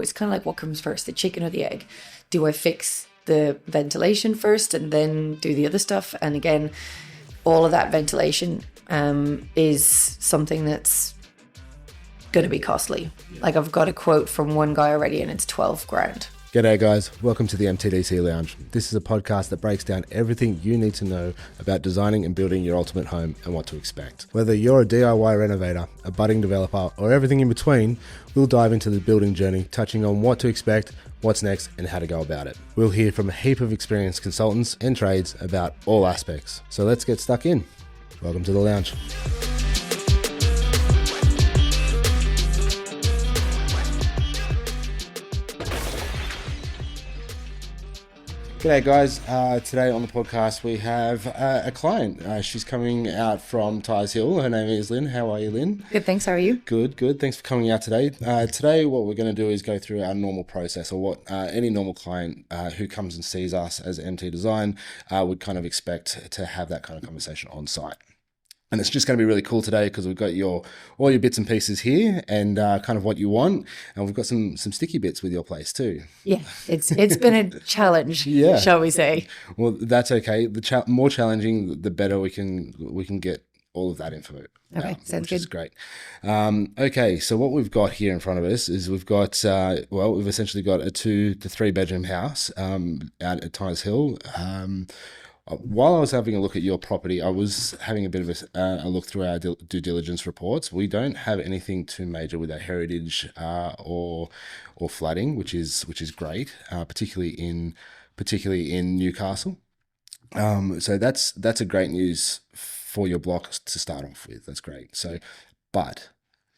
it's kind of like what comes first, the chicken or the egg? Do I fix the ventilation first and then do the other stuff? And again, all of that ventilation is something that's going to be costly. Like I've got a quote from one guy already and it's 12 grand. G'day guys, welcome to the MTDC Lounge. This is a podcast that breaks down everything you need to know about designing and building your ultimate home and what to expect. Whether you're a DIY renovator, a budding developer, or everything in between, we'll dive into the building journey, touching on what to expect, what's next, and how to go about it. We'll hear from a heap of experienced consultants and trades about all aspects. So let's get stuck in. Welcome to the lounge. G'day guys, today on the podcast we have a client. She's coming out from Tighes Hill. Her name is Lynn. How are you, Lynn? Good, thanks. How are you? Good. Thanks for coming out today. Today what we're going to do is go through our normal process, or what any normal client who comes and sees us as MT Design would kind of expect to have that kind of conversation on site. And it's just going to be really cool today because we've got all your bits and pieces here and kind of what you want. And we've got some sticky bits with your place too. Yeah, it's been a challenge, shall we say. Well, that's okay. The more challenging, the better we can get all of that info. Okay, sounds good. Which is great. Okay, so what we've got here in front of us is we've got, we've essentially got a 2 to 3 bedroom house out at Tighes Hill. While I was having a look at your property, I was having a bit of a look through our due diligence reports. We don't have anything too major with our heritage or flooding, which is great, particularly in Newcastle. So that's a great news for your block to start off with. That's great. So, but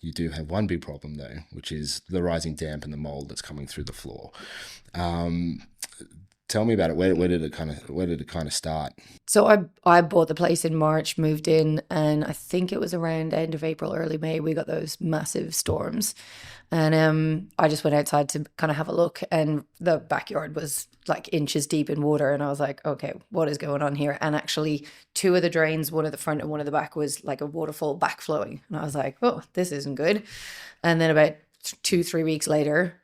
you do have one big problem though, which is the rising damp and the mould that's coming through the floor. Tell me about it. Where did it kind of start? So I bought the place in March, moved in, and I think it was around end of April, early May, we got those massive storms. And I just went outside to kind of have a look, and the backyard was like inches deep in water. And I was like, okay, what is going on here? And actually 2 of the drains, one at the front and one at the back, was like a waterfall backflowing. And I was like, oh, this isn't good. And then about 2-3 weeks later,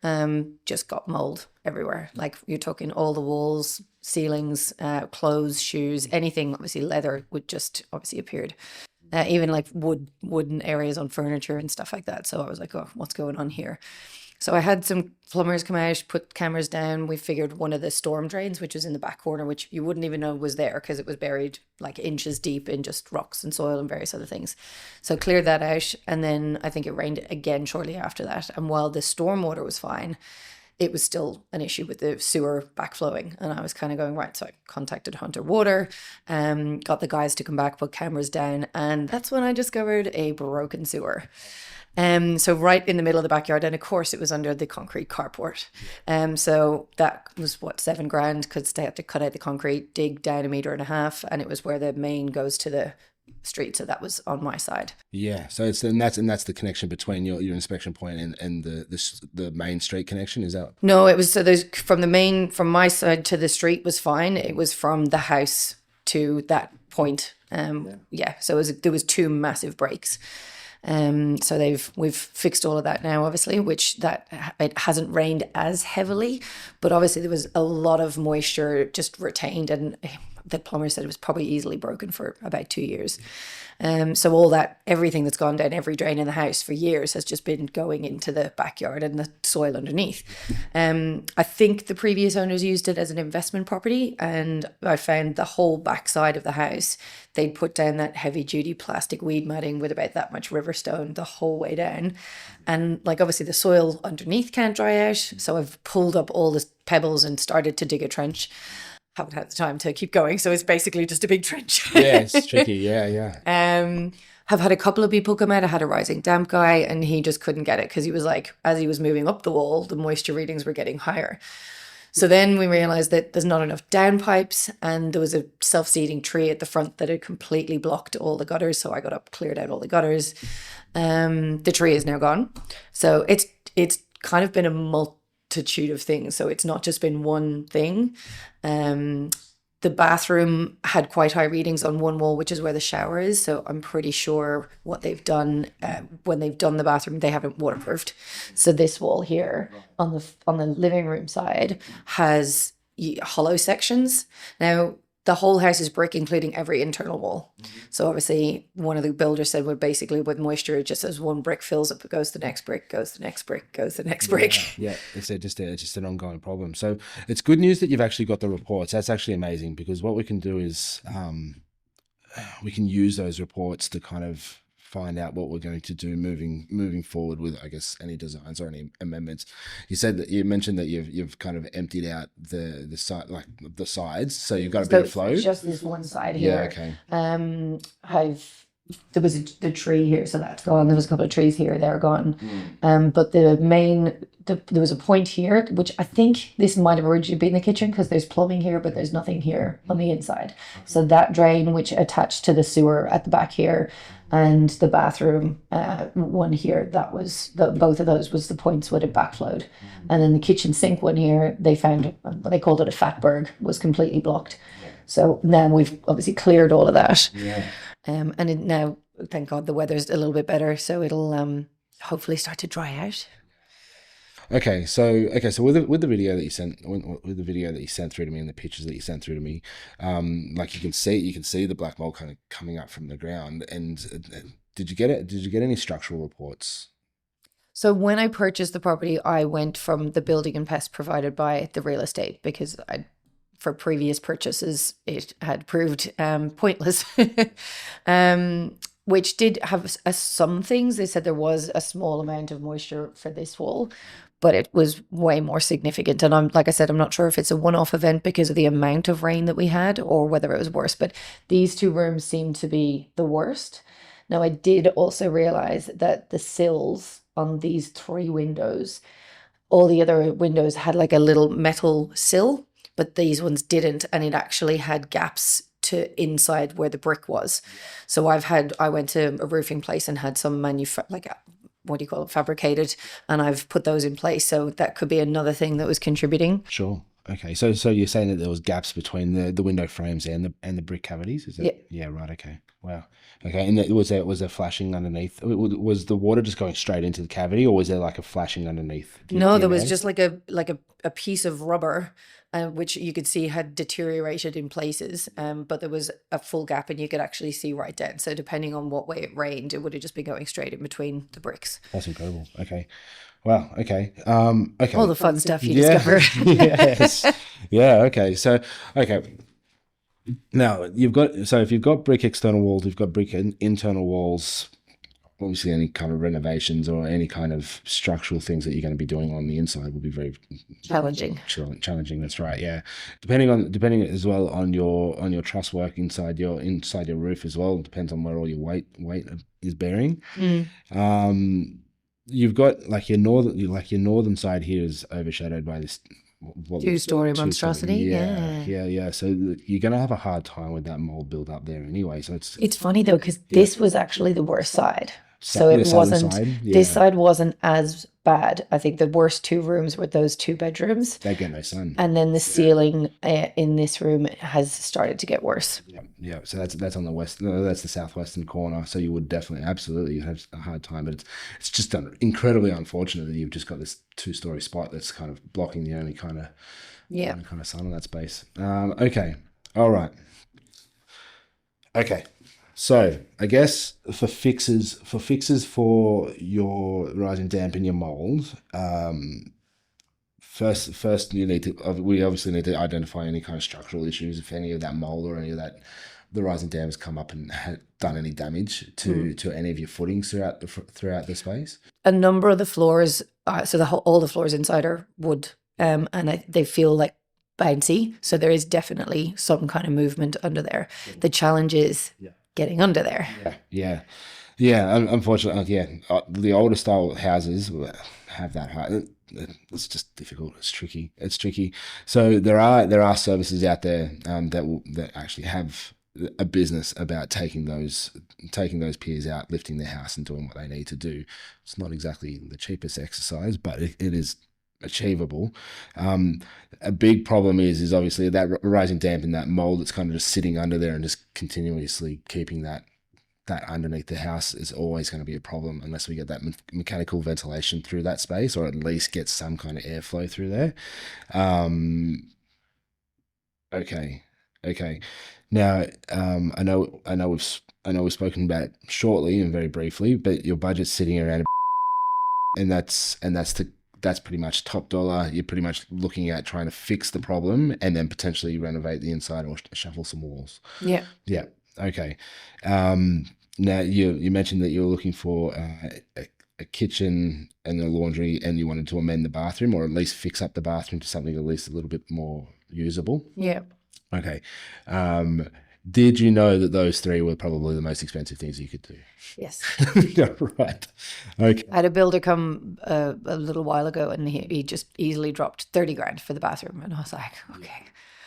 just got mold everywhere. Like you're talking all the walls, ceilings, clothes, shoes, anything. Obviously leather would just obviously appeared. Even like wooden areas on furniture and stuff like that. So I was like, oh, what's going on here? So I had some plumbers come out, put cameras down. We figured one of the storm drains, which was in the back corner, which you wouldn't even know was there because it was buried like inches deep in just rocks and soil and various other things. So cleared that out. And then I think it rained again shortly after that. And while the stormwater was fine, it was still an issue with the sewer backflowing. And I was kind of going, right. So I contacted Hunter Water, got the guys to come back, put cameras down. And that's when I discovered a broken sewer. So right in the middle of the backyard, and of course it was under the concrete carport. So that was what, 7 grand, because they had to cut out the concrete, dig down 1.5 meters, and it was where the main goes to the street. So that was on my side. Yeah. So that's the connection between your inspection point and the main street connection. Is that? No, it was, so there's from my side to the street was fine. It was from the house to that point. So there was 2 massive breaks. So we've fixed all of that now, obviously, which it hasn't rained as heavily, but obviously there was a lot of moisture just retained, and the plumber said it was probably easily broken for about 2 years. So everything that's gone down every drain in the house for years has just been going into the backyard and the soil underneath. I think the previous owners used it as an investment property, and I found the whole backside of the house, they'd put down that heavy duty plastic weed matting with about that much riverstone the whole way down. And like obviously the soil underneath can't dry out. So I've pulled up all the pebbles and started to dig a trench. Haven't had the time to keep going, so it's basically just a big trench. Yeah, it's tricky. Yeah. Have had a couple of people come out. I had a rising damp guy, and he just couldn't get it because he was like, as he was moving up the wall, the moisture readings were getting higher. So then we realized that there's not enough downpipes, and there was a self-seeding tree at the front that had completely blocked all the gutters. So I got up, cleared out all the gutters. The tree is now gone. So it's kind of been a multitude of things. So it's not just been one thing. the bathroom had quite high readings on one wall, which is where the shower is. So I'm pretty sure what they've done when they've done the bathroom, they haven't waterproofed. So this wall here on the living room side has hollow sections. Now the whole house is brick, including every internal wall. So obviously, one of the builders said, "Well, basically, with moisture, just as one brick fills up, it goes to the next brick, goes to the next brick, goes to the next brick." Yeah, it's just an ongoing problem. So it's good news that you've actually got the reports. That's actually amazing, because what we can do is we can use those reports to kind of find out what we're going to do moving forward with, I guess, any designs or any amendments. You mentioned that you've kind of emptied out the side, like the sides, so you've got a bit of flow. Just this one side here. Yeah, okay. There was the tree here, so that's gone. There was a couple of trees here, they're gone. But there was a point here, which I think this might have originally been the kitchen, because there's plumbing here, but there's nothing here on the inside. So that drain, which attached to the sewer at the back here, and the bathroom one here, both of those was the points where it backflowed. And then the kitchen sink one here, they found, they called it a fatberg, was completely blocked. So now we've obviously cleared all of that. Yeah. Now, thank God, the weather's a little bit better, so it'll hopefully start to dry out. Okay, so with the video that you sent, with the video that you sent through to me and the pictures that you sent through to me, like you can see the black mold kind of coming up from the ground. And did you get any structural reports? So when I purchased the property, I went from the building and pest provided by the real estate, because for previous purchases it had proved pointless. Which did have some things. They said there was a small amount of moisture for this wall, but it was way more significant. And like I said, I'm not sure if it's a one-off event because of the amount of rain that we had, or whether it was worse. But these two rooms seem to be the worst. Now, I did also realize that the sills on these 3 windows, all the other windows had like a little metal sill, but these ones didn't, and it actually had gaps to inside where the brick was. So I went to a roofing place and had some fabricated, and I've put those in place. So that could be another thing that was contributing. Sure. Okay. So you're saying that there was gaps between the window frames and the brick cavities? Is that? Yeah. Yeah. Right. Okay. Wow. Okay. And was there flashing underneath? Was the water just going straight into the cavity, or was there like a flashing underneath? No, there was just like a piece of rubber, which you could see had deteriorated in places, but there was a full gap, and you could actually see right down. So depending on what way it rained, it would have just been going straight in between the bricks. That's incredible. Okay. Wow. Okay. Okay. All the fun stuff you discover. Yes. Yeah. Okay. So, okay. Now if you've got brick external walls, you've got brick internal walls. Obviously, any kind of renovations or any kind of structural things that you're going to be doing on the inside will be very challenging. Challenging. That's right. Yeah. Depending as well on your truss work inside your roof as well. It depends on where all your weight is bearing. You've got like your northern side here is overshadowed by this 2-story monstrosity. Yeah. So you're going to have a hard time with that mold build up there anyway. So it's funny though, because this was actually the worst side. So it wasn't, this side wasn't as bad. I think the worst 2 rooms were those 2 bedrooms. They get no sun. And then the ceiling in this room has started to get worse. Yeah. So that's on the west. No, that's the southwestern corner. So you would definitely, absolutely have a hard time. But it's just incredibly unfortunate that you've just got this 2-story spot that's kind of blocking the only kind of sun in that space. Okay. All right. Okay. So I guess for fixes for your rising damp and your mold, first we obviously need to identify any kind of structural issues, if any of that mold or any of that the rising damp has come up and done any damage to any of your footings throughout the space. A number of the floors, all the floors inside are wood, and they feel like bouncy. So there is definitely some kind of movement under there. The challenge is getting under there. Yeah. Unfortunately, the older style houses have that height. It's just difficult. It's tricky. So there are services out there that actually have a business about taking those piers out, lifting their house, and doing what they need to do. It's not exactly the cheapest exercise, but it is achievable. A big problem is obviously that rising damp and that mold that's kind of just sitting under there and just continuously keeping that underneath the house is always going to be a problem unless we get that mechanical ventilation through that space, or at least get some kind of airflow through there. Okay. Now, I know we've spoken about it shortly and very briefly, but your budget's sitting around, and that's pretty much top dollar. You're pretty much looking at trying to fix the problem and then potentially renovate the inside or shuffle some walls. Yeah. Yeah. Okay. Now you mentioned that you were looking for a kitchen and a laundry, and you wanted to amend the bathroom, or at least fix up the bathroom to something at least a little bit more usable. Yeah. Okay. Did you know that those three were probably the most expensive things you could do? Yes. Right. Okay. I had a builder come a little while ago, and he just easily dropped 30 grand for the bathroom. And I was like, okay.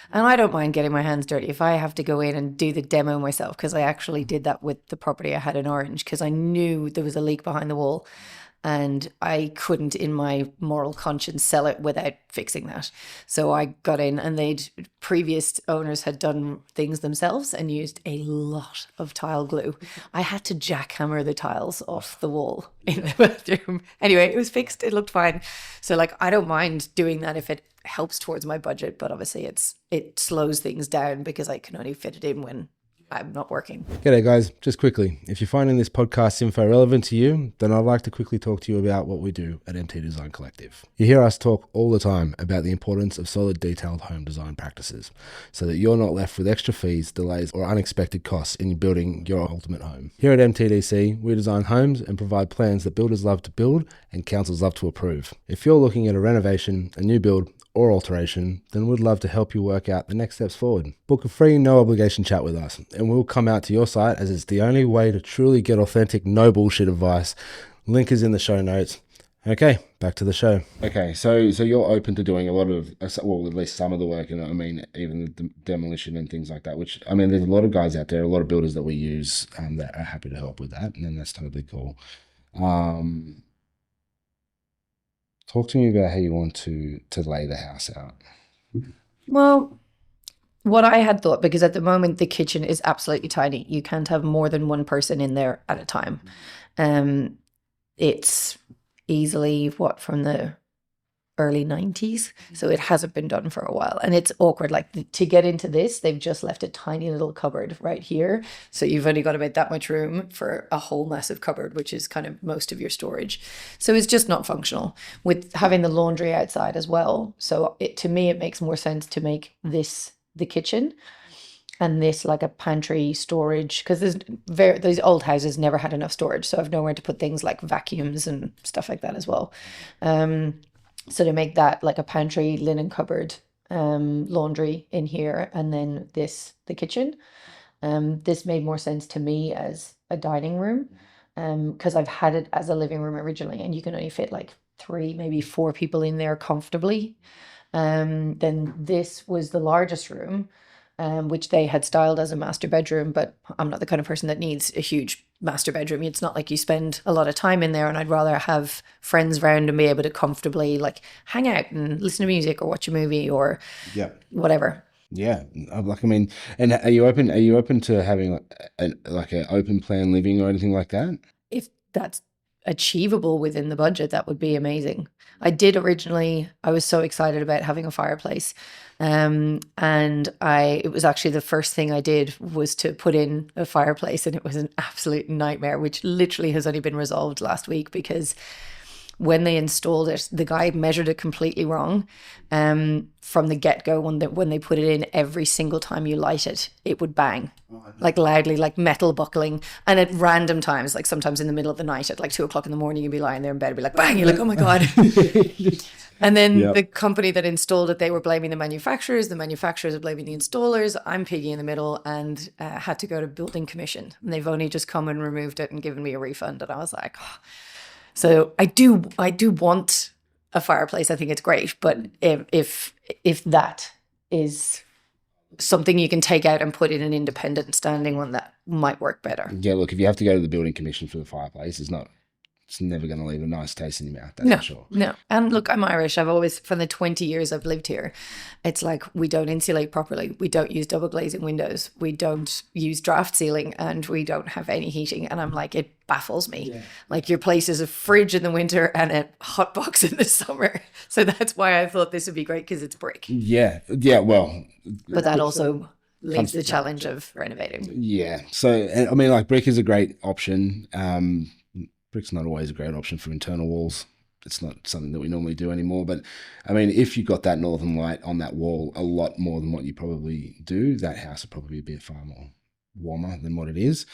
And I don't mind getting my hands dirty if I have to go in and do the demo myself, because I actually did that with the property I had in Orange, because I knew there was a leak behind the wall and I couldn't, in my moral conscience, sell it without fixing that. So I got in, and previous owners had done things themselves and used a lot of tile glue. I had to jackhammer the tiles off the wall in the bathroom. Anyway, it was fixed. It looked fine. So like, I don't mind doing that if it helps towards my budget, but obviously it slows things down because I can only fit it in when I'm not working. G'day guys, just quickly, if you're finding this podcast info relevant to you, then I'd like to quickly talk to you about what we do at MT Design Collective. You hear us talk all the time about the importance of solid, detailed home design practices, so that you're not left with extra fees, delays, or unexpected costs in building your ultimate home. Here at MTDC, we design homes and provide plans that builders love to build and councils love to approve. If you're looking at a renovation, a new build, or alteration, then we'd love to help you work out the next steps forward. Book a free, no obligation chat with us, and we'll come out to your site, as it's the only way to truly get authentic, no bullshit advice. Link is in the show notes. Okay, back to the show. Okay, so you're open to doing a lot of, well, at least some of the work, and I mean, even the demolition and things like that, which, I mean, there's a lot of guys out there, a lot of builders that we use that are happy to help with that, and then that's totally cool. Talk to me about how you want to lay the house out. Well, what I had thought, because at the moment the kitchen is absolutely tiny. You can't have more than one person in there at a time. It's easily, from the early 90s. So it hasn't been done for a while. And it's awkward. Like, to get into this, they've just left a tiny little cupboard right here. So you've only got about that much room for a whole massive cupboard, which is kind of most of your storage. So it's just not functional, with having the laundry outside as well. So to me, it makes more sense to make this the kitchen and this like a pantry storage, because these old houses never had enough storage. So I've nowhere to put things like vacuums and stuff like that as well. So to make that like a pantry, linen cupboard, laundry in here, and then the kitchen. This made more sense to me as a dining room, because I've had it as a living room originally, and you can only fit like 3, maybe 4 people in there comfortably. Then this was the largest room, which they had styled as a master bedroom, but I'm not the kind of person that needs a huge master bedroom. It's not like you spend a lot of time in there, and I'd rather have friends around and be able to comfortably like hang out and listen to music or watch a movie or whatever. Yeah, like, I mean, and are you open to having like an open plan living or anything like that? If that's achievable within the budget, that would be amazing. I was so excited about having a fireplace. And it was actually the first thing I did was to put in a fireplace, and it was an absolute nightmare, which literally has only been resolved last week, because when they installed it, the guy measured it completely wrong. From the get-go, when they put it in, every single time you light it, it would bang, like loudly, like metal buckling. And at random times, like sometimes in the middle of the night at like 2:00 in the morning, you'd be lying there in bed, be like, bang, you're like, oh my God. And then the company that installed it, they were blaming the manufacturers are blaming the installers. I'm piggy in the middle, and had to go to building commission. And they've only just come and removed it and given me a refund. And I was like, oh. So I do want a fireplace. I think it's great, but if that is something you can take out and put in an independent standing one, that might work better. Yeah, look, if you have to go to the building commission for the fireplace, it's not it's never going to leave a nice taste in your mouth. That's No, for sure. no. And look, I'm Irish. I've always, from the 20 years I've lived here, it's like we don't insulate properly. We don't use double glazing windows. We don't use draft ceiling, and we don't have any heating. And I'm like, it baffles me. Yeah. Like, your place is a fridge in the winter and a hot box in the summer. So that's why I thought this would be great, because it's brick. Yeah. Yeah. Well, but that also leaves the challenge of renovating. Yeah. So, I mean, like, brick is a great option. Brick's not always a great option for internal walls. It's not something that we normally do anymore. But I mean, if you got that northern light on that wall a lot more than what you probably do, that house would probably be far more warmer than what it is.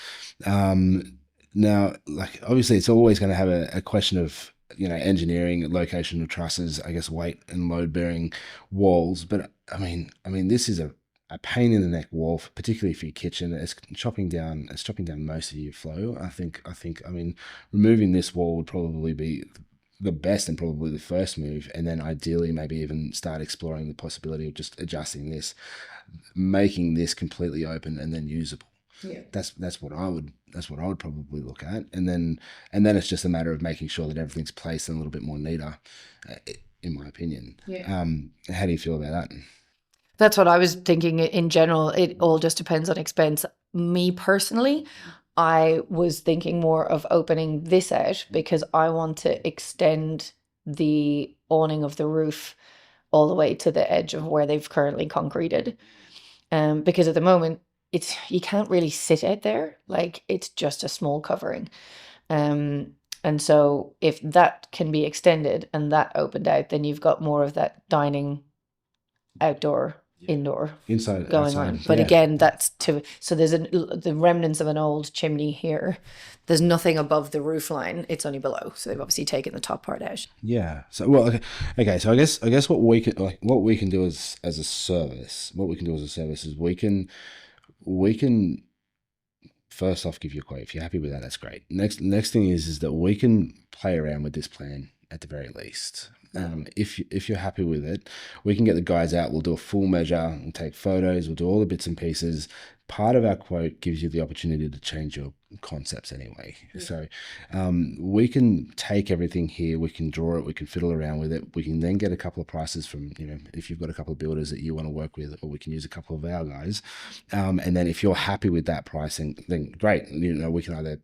Now, like, obviously, it's always going to have a question of, you know, engineering, location of trusses, I guess, weight and load bearing walls. But I mean, this is a pain in the neck wall, particularly for your kitchen. It's chopping down most of your flow. I think, I mean, removing this wall would probably be the best and probably the first move. And then ideally maybe even start exploring the possibility of just adjusting this, making this completely open and then usable. Yeah. That's what I would probably look at. And then it's just a matter of making sure that everything's placed a little bit more neater, in my opinion. Yeah. How do you feel about that? That's what I was thinking in general. It all just depends on expense. Me personally, I was thinking more of opening this out because I want to extend the awning of the roof all the way to the edge of where they've currently concreted. Because at the moment, you can't really sit out there. Like, it's just a small covering. And so if that can be extended and that opened out, then you've got more of that dining outdoor, indoor inside going outside, on. But again, that's so there's the remnants of an old chimney here. There's nothing above the roof line. It's only below. So they've obviously taken the top part out. Yeah. So, well, okay. So I guess what we can do as a service, is we can first off give you a quote. If you're happy with that, that's great. Next thing is that we can play around with this plan at the very least. If you're happy with it, we can get the guys out. We'll do a full measure. We'll take photos. We'll do all the bits and pieces. Part of our quote gives you the opportunity to change your concepts anyway. Yeah. So we can take everything here. We can draw it. We can fiddle around with it. We can then get a couple of prices from, you know, if you've got a couple of builders that you want to work with, or we can use a couple of our guys. And then if you're happy with that pricing, then great. You know, we can either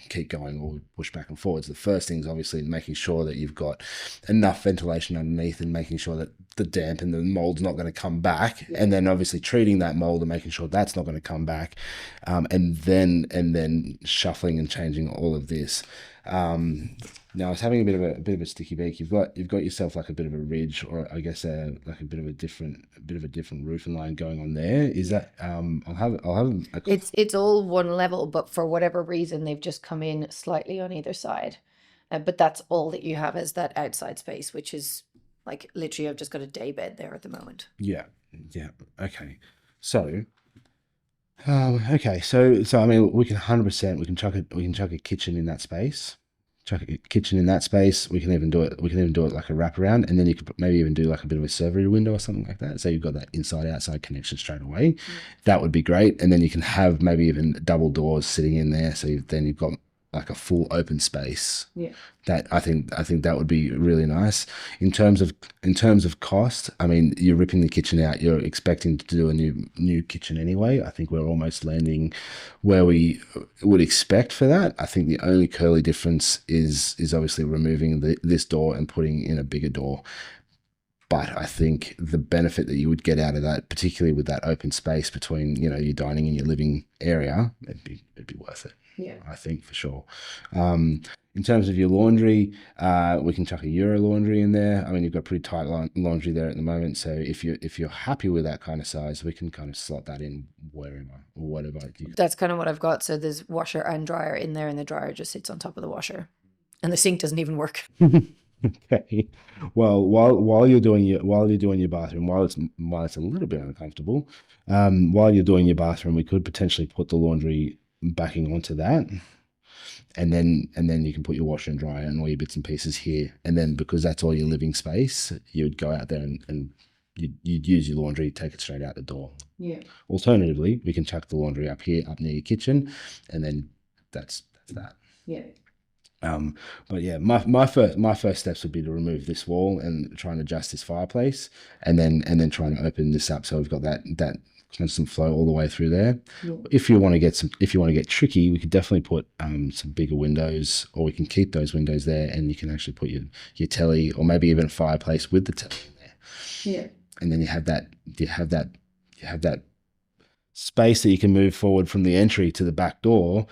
keep going or push back and forwards. The first thing is obviously making sure that you've got enough ventilation underneath and making sure that the damp and the mold's not going to come back. Yeah. And then obviously treating that mold and making sure that's not going to come back. And then shuffling and changing all of this. Now it's having a bit of a sticky beak. You've got yourself like a bit of a ridge, or I guess like a bit of a different roofing line going on there. Is that I'll have it's all one level, but for whatever reason they've just come in slightly on either side. But that's all that you have is that outside space, which is like literally I've just got a day bed there at the moment. Yeah. Okay. So so I mean, we can 100% we can chuck a kitchen in that space. We can even do it like a wraparound, and then you could maybe even do like a bit of a servery window or something like that. So you've got that inside outside connection straight away. That would be great. And then you can have maybe even double doors sitting in there, so then you've got like a full open space. Yeah. That I think that would be really nice. In terms of cost, I mean, you're ripping the kitchen out. You're expecting to do a new kitchen anyway. I think we're almost landing where we would expect for that. I think the only curly difference is obviously removing this door and putting in a bigger door. But I think the benefit that you would get out of that, particularly with that open space between, you know, your dining and your living area, it'd be worth it. Yeah, I think for sure. In terms of your laundry, we can chuck a Euro laundry in there. I mean, you've got pretty tight laundry there at the moment. So if you're happy with that kind of size, we can kind of slot that in wherever or whatever. That's kind of what I've got. So there's washer and dryer in there, and the dryer just sits on top of the washer, and the sink doesn't even work. Okay. Well, while you're doing your bathroom, while it's a little bit uncomfortable, while you're doing your bathroom, we could potentially put the laundry backing onto that, and then you can put your washer and dryer and all your bits and pieces here, and then because that's all your living space, you would go out there and you'd use your laundry, take it straight out the door. Yeah. Alternatively, we can chuck the laundry up here, up near your kitchen, and then that's that. Yeah. But yeah, my first steps would be to remove this wall and try and adjust this fireplace, and then trying to open this up so we've got that constant flow all the way through there. Yeah. If you want to get tricky, we could definitely put some bigger windows, or we can keep those windows there, and you can actually put your telly, or maybe even a fireplace with the telly in there. Yeah. And then you have that space that you can move forward from the entry to the back door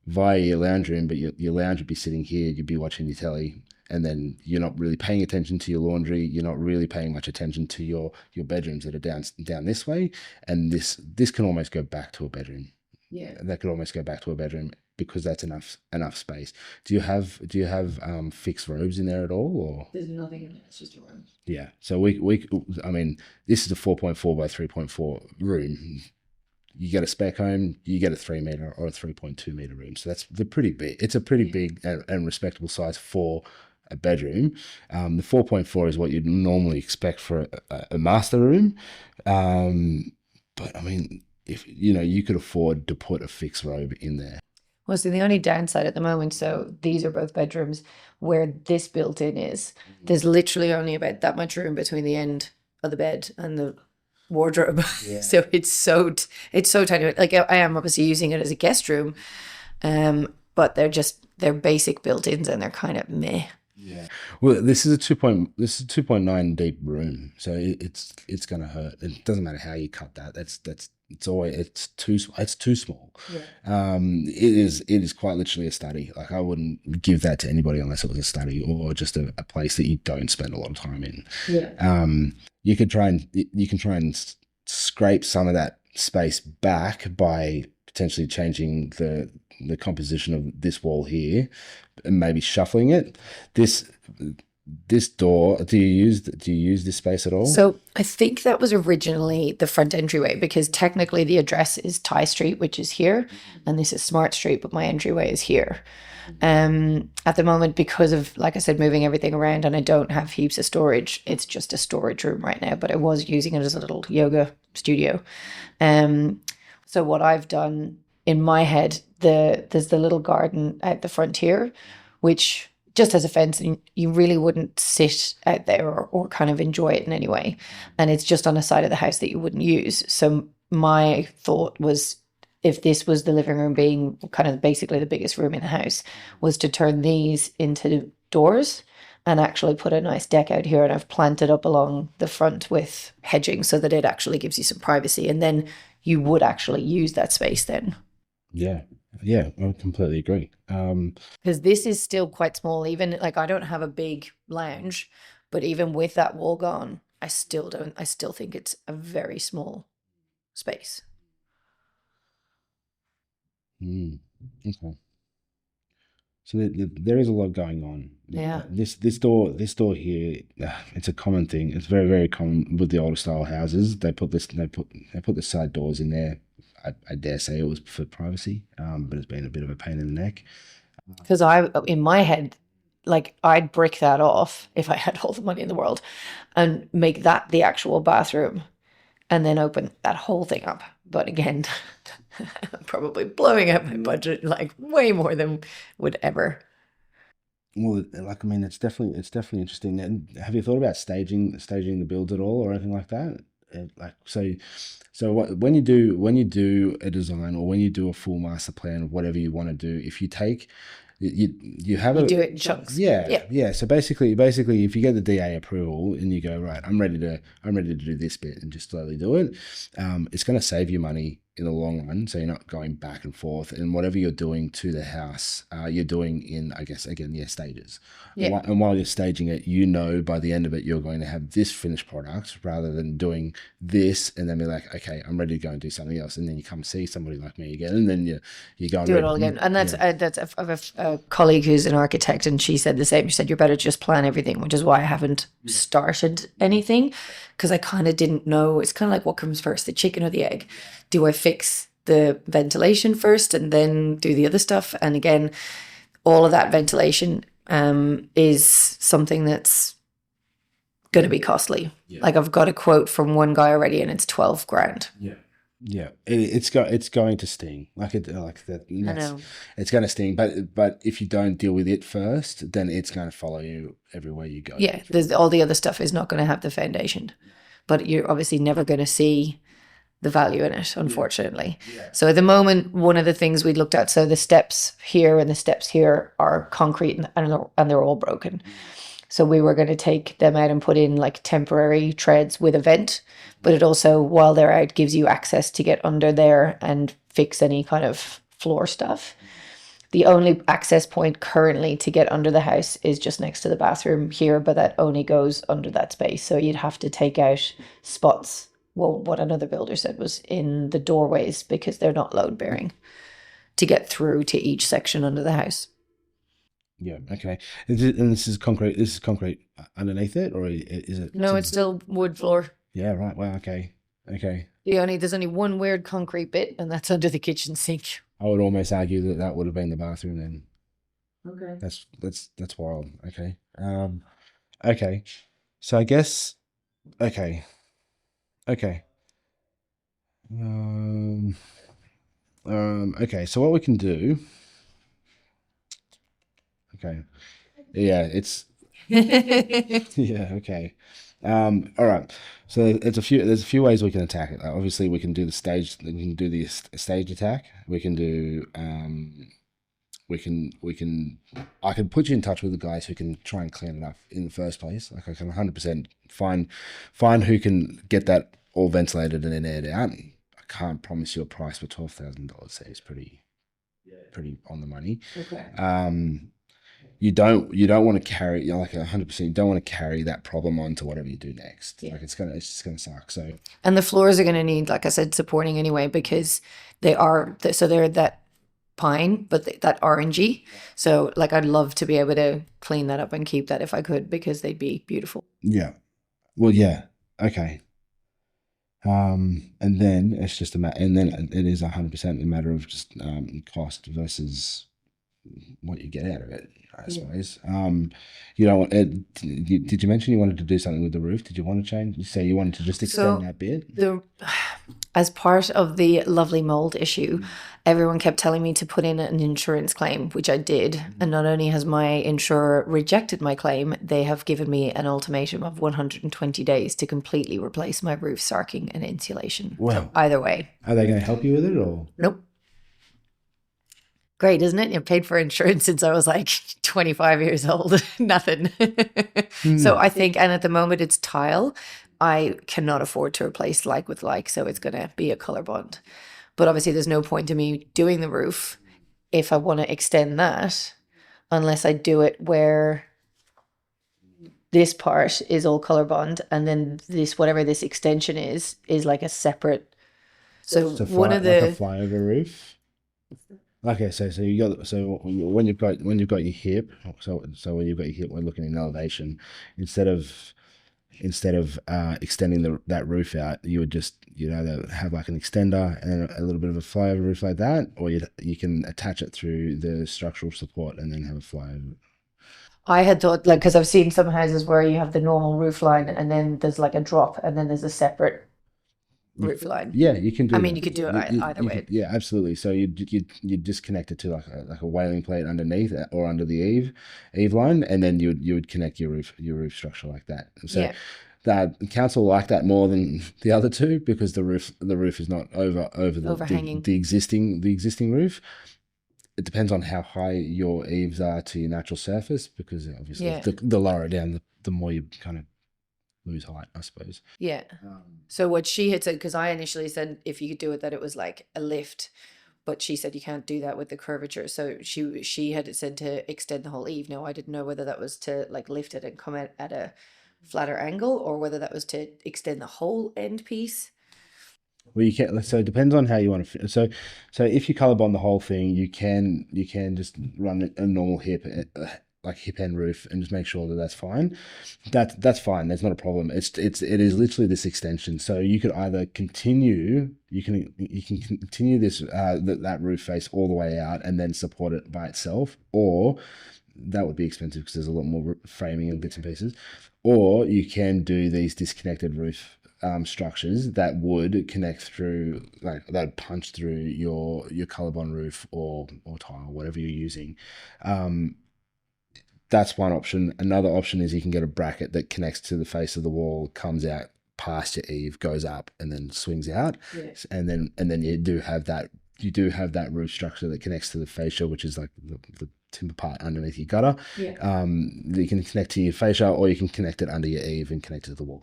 via your lounge room, but your lounge would be sitting here, you'd be watching your telly, and then you're not really paying attention to your laundry, you're not really paying much attention to your bedrooms that are down this way, and this can almost go back to a bedroom. Yeah. That could almost go back to a bedroom because that's enough space. Do you have fixed robes in there at all, or? There's nothing in there. It's just a room. Yeah. So I mean, this is a 4.4 by 3.4 room. You get a spec home, you get a 3 meter or a 3.2 meter room. So they're pretty big. It's a pretty big and respectable size for a bedroom. The 4.4 is what you'd normally expect for a master room. But I mean, if you could afford to put a fixed robe in there. Well, so the only downside at the moment, so these are both bedrooms where this built-in is. There's literally only about that much room between the end of the bed and the wardrobe. Yeah. So it's so tiny. Like I am obviously using it as a guest room, but they're basic built-ins and they're kind of meh. Yeah. Well, this is a 2.9 deep room, so it's gonna hurt. It doesn't matter how you cut that. It's too small. Yeah. It is quite literally a study. Like I wouldn't give that to anybody unless it was a study or just a place that you don't spend a lot of time in. Yeah. You can try and scrape some of that space back by potentially changing the composition of this wall here and maybe shuffling it. This door, do you use this space at all? So I think that was originally the front entryway, because technically the address is Tighes Street, which is here, and this is Smart Street, but my entryway is here. At the moment, because of, like I said, moving everything around and I don't have heaps of storage, it's just a storage room right now, but I was using it as a little yoga studio. So what I've done in my head, there's the little garden out the front here, which just has a fence, and you really wouldn't sit out there or kind of enjoy it in any way. And it's just on a side of the house that you wouldn't use. So my thought was, if this was the living room being kind of basically the biggest room in the house, was to turn these into doors and actually put a nice deck out here. And I've planted up along the front with hedging so that it actually gives you some privacy. And then you would actually use that space then. Yeah, I completely agree. Because this is still quite small. Even like I don't have a big lounge, but even with that wall gone, I still think it's a very small space. Okay. So there is a lot going on. Yeah. This door here, it's a common thing. It's very, very common with the older style houses. They put the side doors in there. I dare say it was for privacy, but it's been a bit of a pain in the neck. Because in my head, like I'd brick that off if I had all the money in the world and make that the actual bathroom and then open that whole thing up. But again, I'm probably blowing out my budget like way more than would ever. Well, like I mean, it's definitely interesting. And have you thought about staging the builds at all, or anything like that? Like when you do a design, or when you do a full master plan of whatever you want to do, if you take you do it in chunks. Yeah. So basically, if you get the DA approval and you go, right, I'm ready to do this bit, and just slowly do it, it's going to save you money in the long run. So you're not going back and forth, and whatever you're doing to the house, you're doing in, I guess, again, stages. Yeah. And while you're staging it, by the end of it, you're going to have this finished product, rather than doing this and then be like, okay, I'm ready to go and do something else, and then you come see somebody like me again, and then you go and do it all again. And that's a colleague who's an architect, and she said the same. She said, you're better to just plan everything, which is why I haven't started anything, because I kind of didn't know. It's kind of like, what comes first, the chicken or the egg? Do I fix the ventilation first and then do the other stuff? And again, all of that ventilation is something that's going to be costly. Yeah. Like I've got a quote from one guy already, and it's 12 grand. Yeah. Yeah, it's going to sting like that. I That's know. it's going to sting. But if you don't deal with it first, then it's going to follow you everywhere you go. Yeah, there's all the other stuff is not going to have the foundation, but you're obviously never going to see the value in it, unfortunately. So at the moment, one of the things we looked at, so the steps here and the steps here are concrete and they're all broken. So we were going to take them out and put in like temporary treads with a vent, but it also, while they're out, gives you access to get under there and fix any kind of floor stuff. The only access point currently to get under the house is just next to the bathroom here, but that only goes under that space. So you'd have to take out spots. Well, what another builder said was in the doorways because they're not load bearing to get through to each section under the house. Yeah. Okay. And this is concrete. This is concrete underneath it, or is it? No, it's still wood floor. Yeah. Right. Wow. Okay. Okay. There's only one weird concrete bit, and that's under the kitchen sink. I would almost argue that that would have been the bathroom then. Okay. That's wild. Okay. Okay. So I guess. Okay. Okay. Um. Okay. So what we can do. Okay. Yeah. It's. Yeah. Okay. All right. So there's a few ways we can attack it. Obviously, we can do the stage. We can do the stage attack. We can do. We can. I can put you in touch with the guys who can try and clean it up in the first place. Like I can 100% find who can get that all ventilated and then aired out. I can't promise you a price, but $12,000 seems pretty on the money. Okay. You don't want to carry, like 100%. You don't want to carry that problem on to whatever you do next. Yeah. Like it's just gonna suck. So And the floors are going to need, like I said, supporting anyway because they're that pine, but that orangey. So like I'd love to be able to clean that up and keep that if I could because they'd be beautiful. yeah, well, yeah, okay. And then it's just and then it is 100% a matter of just cost versus what you get out of it, I suppose. You know, did you mention you wanted to do something with the roof? Did you want to change? You say you wanted to just extend that bit? As part of the lovely mold issue, everyone kept telling me to put in an insurance claim, which I did. And not only has my insurer rejected my claim, they have given me an ultimatum of 120 days to completely replace my roof sarking and insulation. Well, so either way. Are they going to help you with it or? Nope. Great, isn't it? You paid for insurance since I was like 25 years old. Nothing. So I think, and at the moment it's tile. I cannot afford to replace like with like, so it's going to be a color bond. But obviously there's no point in me doing the roof if I want to extend that unless I do it where this part is all color bond and then this, whatever this extension is like a separate. So one of the like a flyover roof. Okay, so you got when you've got your hip, so when you've got your hip, we're looking in elevation. Instead of extending that roof out, you would just either have like an extender and a little bit of a flyover roof like that, or you can attach it through the structural support and then have a flyover. I had thought, like, because I've seen some houses where you have the normal roof line and then there's like a drop and then there's a separate roof line. Yeah, you can do. I mean, you could do it either way. Yeah, absolutely. So you just connect it to like a whaling plate underneath or under the eave line, and then you would connect your roof structure like that. So Yeah. that council like that more than the other two because the roof is not over Overhanging. the existing roof. It depends on how high your eaves are to your natural surface because obviously Yeah. the lower down, the more you kind of lose height, I suppose. Yeah. So what she had said, because I initially said if you could do it, that it was like a lift, but she said you can't do that with the curvature. So she had said to extend the whole eave. Now I didn't know whether that was to like lift it and come at a flatter angle or whether that was to extend the whole end piece. Well, you can. So it depends on how you want to. So if you color bond the whole thing, you can just run a normal hip, like hip end roof, and just make sure that that's fine. That's fine. That's not a problem. It is literally this extension. So you could either continue. You can continue this that roof face all the way out and then support it by itself, or that would be expensive because there's a lot more framing and bits and pieces. Or you can do these disconnected roof structures that would connect through, like that punch through your colorbond roof or tile, whatever you're using. That's one option. Another option is you can get a bracket that connects to the face of the wall, comes out past your eave, goes up, and then swings out. Yes. And then you do have that roof structure that connects to the fascia, which is like the timber part underneath your gutter. Yeah. You can connect to your fascia, or you can connect it under your eave and connect it to the wall.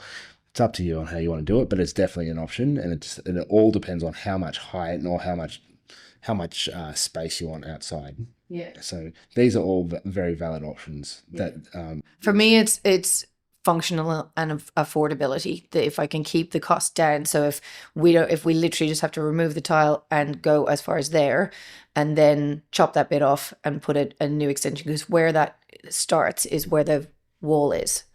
It's up to you on how you want to do it, but it's definitely an option, and it all depends on how much height or how much space you want outside. Yeah. So these are all very valid options. Yeah. That for me, it's functional and affordability. That if I can keep the cost down, so if we literally just have to remove the tile and go as far as there, and then chop that bit off and put a new extension, because where that starts is where the wall is.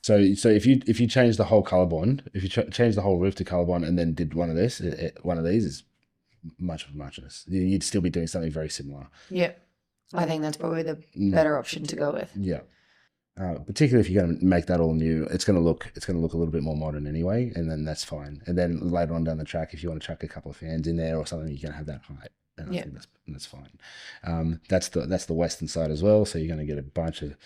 So if you change the whole colorbond, if you change the whole roof to colorbond and then did one of these is much of muchness. You'd still be doing something very similar. Yeah, I think that's probably the better option to go with. Yeah, particularly if you're going to make that all new, it's going to look a little bit more modern anyway, and then that's fine. And then later on down the track, if you want to chuck a couple of fans in there or something, you can have that height, and I think that's fine. That's the western side as well, so you're going to get a bunch of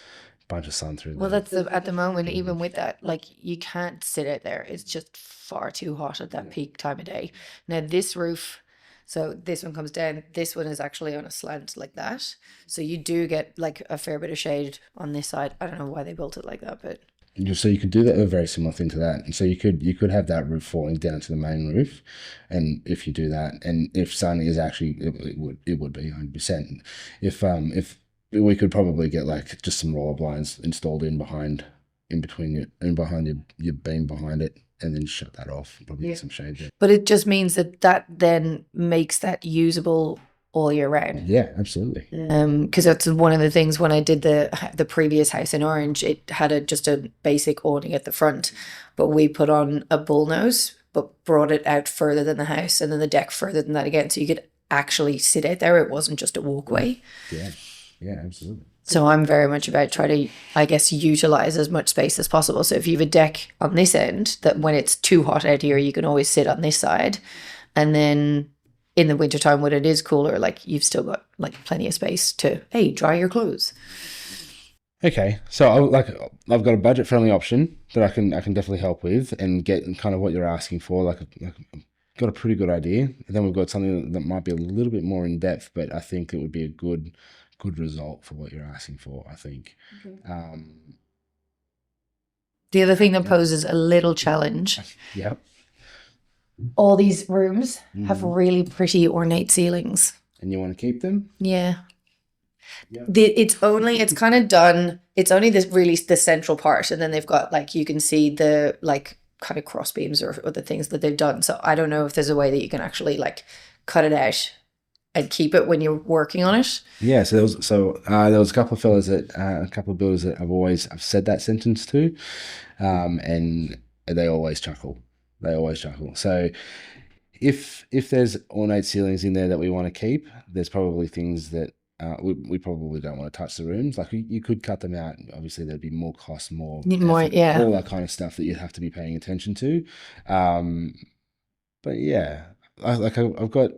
sun through there. Well, that's at the moment, even with that, like you can't sit out there. It's just far too hot at that peak time of day. Now this roof. So this one comes down, this one is actually on a slant like that. So you do get like a fair bit of shade on this side. I don't know why they built it like that, but. So you could do that, a very similar thing to that. And so you could have that roof falling down to the main roof. And if you do that, and if sun is actually, it would be 100%. If we could probably get like just some roller blinds installed behind your beam behind it, and then shut that off, probably get some shade there. But it just means that then makes that usable all year round. Yeah, absolutely. Because that's one of the things when I did the previous house in Orange, it had just a basic awning at the front, but we put on a bullnose, but brought it out further than the house, and then the deck further than that again, so you could actually sit out there. It wasn't just a walkway. Yeah, absolutely. So I'm very much about trying to, I guess, utilize as much space as possible. So if you have a deck on this end, that when it's too hot out here, you can always sit on this side. And then in the wintertime, when it is cooler, like you've still got like plenty of space to, hey, dry your clothes. Okay, so I've got a budget-friendly option that I can definitely help with and get kind of what you're asking for. Like got a pretty good idea. And then we've got something that might be a little bit more in depth, but I think it would be a good result for what you're asking for, I think. Okay. The other thing that poses a little challenge. Yep. All these rooms have really pretty ornate ceilings. And you want to keep them? Yeah. Yep. It's kind of done. It's only the central part, and then they've got like, you can see the like kind of cross beams or the things that they've done. So I don't know if there's a way that you can actually like cut it out and keep it when you're working on it. Yeah, so there was a couple of fellas a couple of builders that I've said that sentence to, and they always chuckle. So if there's ornate ceilings in there that we want to keep, there's probably things that we probably don't want to touch the rooms. Like you could cut them out. Obviously, there'd be more cost, more effort, yeah, all that kind of stuff that you'd have to be paying attention to. But yeah, I've got.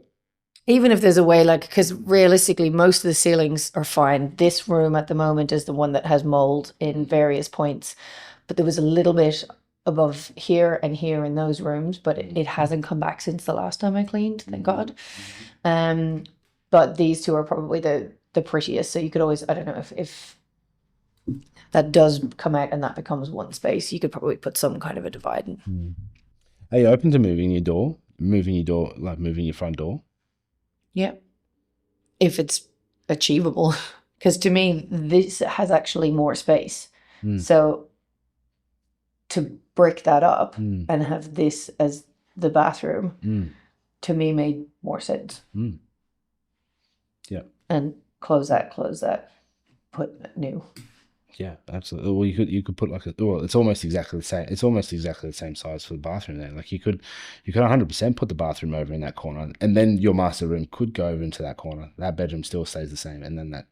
Even if there's a way, like, because realistically, most of the ceilings are fine. This room at the moment is the one that has mold in various points, but there was a little bit above here and here in those rooms, but it hasn't come back since the last time I cleaned, thank God. But these two are probably the prettiest. So you could always, I don't know if that does come out and that becomes one space, you could probably put some kind of a divide in. Are you open to moving your front door? Yeah, if it's achievable, because to me this has actually more space. So to brick that up and have this as the bathroom to me made more sense. Yeah, and close that, put new. Yeah, absolutely. Well, you could put it's almost exactly the same. It's almost exactly the same size for the bathroom there. Like you could 100% put the bathroom over in that corner, and then your master room could go over into that corner. That bedroom still stays the same, and then that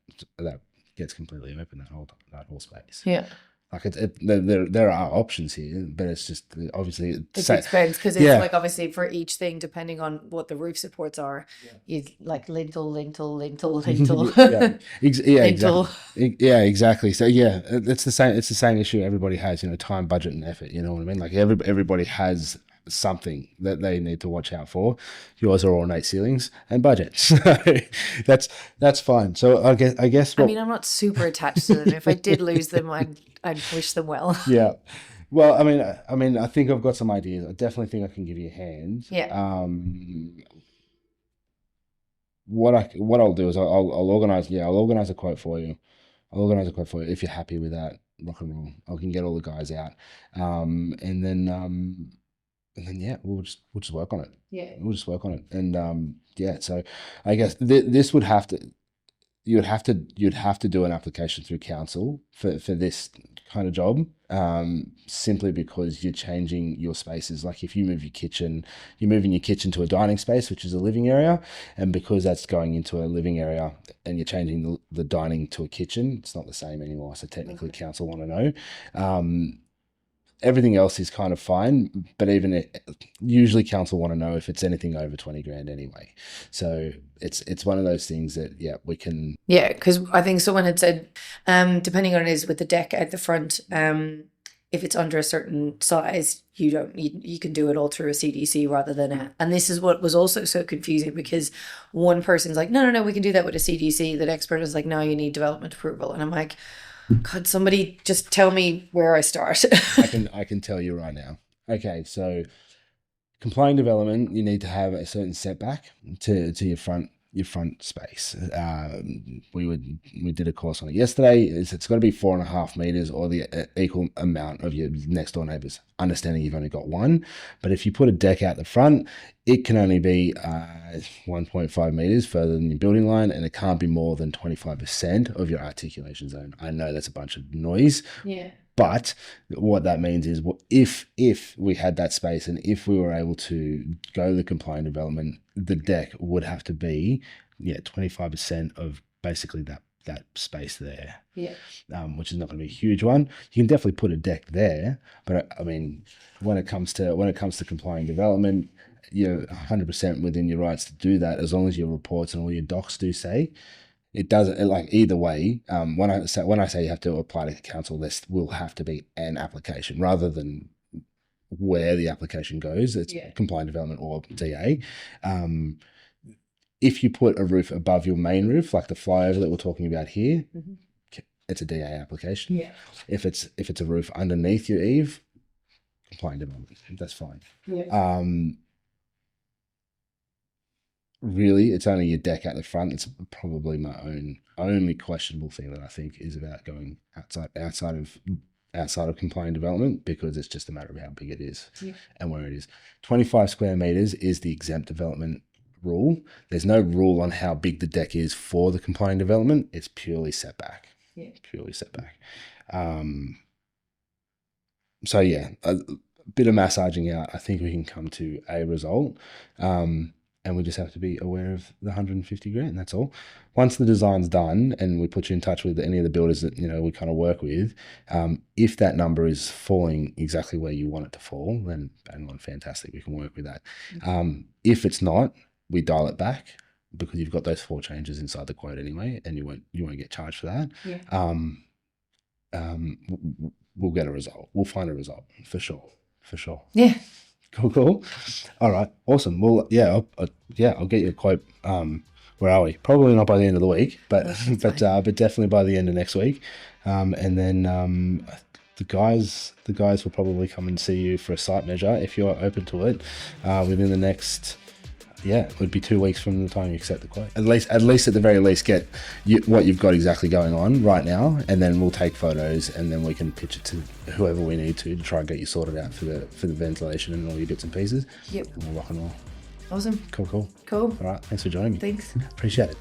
gets completely open, that whole space. Yeah. Like there are options here, but it's just obviously It's expense because it's yeah. like obviously for each thing, depending on what the roof supports are, you like lintel, yeah, lintel, exactly. Yeah, exactly. So yeah, it's the same. It's the same issue everybody has. Time, budget, and effort. You know what I mean? Like everybody has something that they need to watch out for. Yours are ornate ceilings and budget. So that's fine. So I guess I what mean, I'm not super attached to them. If I did lose them, I'd wish them well. yeah. Well, I think I've got some ideas. I definitely think I can give you a hand. Yeah. What I'll do is I'll organize a quote for you. I'll organize a quote for you if you're happy with that. Rock and roll. I can get all the guys out, and then yeah, we'll just work on it. Yeah. We'll just work on it, and yeah. So I guess this would have to you'd have to do an application through council for this kind of job, simply because you're changing your spaces. Like if you move your kitchen, you're moving your kitchen to a dining space, which is a living area, and because that's going into a living area and you're changing the dining to a kitchen, it's not the same anymore. So technically council want to know. Everything else is kind of fine, but usually council want to know if it's anything over 20 grand anyway. So it's one of those things that, yeah, we can. Yeah, because I think someone had said, depending on it is with the deck at the front, if it's under a certain size, you can do it all through a CDC rather than and this is what was also so confusing because one person's like, no, we can do that with a CDC. The next person is like, no, you need development approval. And I'm like, God, somebody just tell me where I start. I can tell you right now. Okay, so compliant development, you need to have a certain setback to your front space. We did a course on it yesterday. It's got to be 4.5 meters or the equal amount of your next door neighbors. Understanding you've only got one, but if you put a deck out the front, it can only be 1.5 meters further than your building line, and it can't be more than 25% of your articulation zone. I know that's a bunch of noise. Yeah. But what that means is, if we had that space and if we were able to go the compliant development, the deck would have to be 25% of basically that space there. Yeah. Which is not going to be a huge one. You can definitely put a deck there, but I mean, when it comes to compliant development, you're 100% within your rights to do that as long as your reports and all your docs do say. It doesn't, like, either way. When I say you have to apply to council, this will have to be an application rather than where the application goes. It's compliant development or DA. If you put a roof above your main roof, like the flyover that we're talking about here, it's a DA application. Yeah. If it's a roof underneath your eave, compliant development, that's fine. Yeah. Really, it's only your deck at the front. It's probably my only questionable thing that I think is about going outside of compliant development, because it's just a matter of how big it is and where it is. 25 square meters is the exempt development rule. There's no rule on how big the deck is for the compliant development. It's purely setback. Yeah. Purely setback. So yeah, a bit of massaging out, I think we can come to a result. And we just have to be aware of the 150 grand. That's all. Once the design's done and we put you in touch with any of the builders that we kind of work with, if that number is falling exactly where you want it to fall, then bang on, fantastic. We can work with that. If it's not, we dial it back, because you've got those 4 changes inside the quote anyway, and you won't get charged for that. Yeah. We'll get a result. We'll find a result for sure. Yeah. Cool. All right. Awesome. Well, yeah, I'll get you a quote. Where are we? Probably not by the end of the week, but definitely by the end of next week. And then the guys will probably come and see you for a site measure if you're open to it within the next. Yeah, it would be 2 weeks from the time you accept the quote. At least at the very least, get what you've got exactly going on right now, and then we'll take photos, and then we can pitch it to whoever we need to try and get you sorted out for the ventilation and all your bits and pieces. Yep. And we'll rock and roll. Awesome. Cool. All right. Thanks for joining me. Thanks. Appreciate it.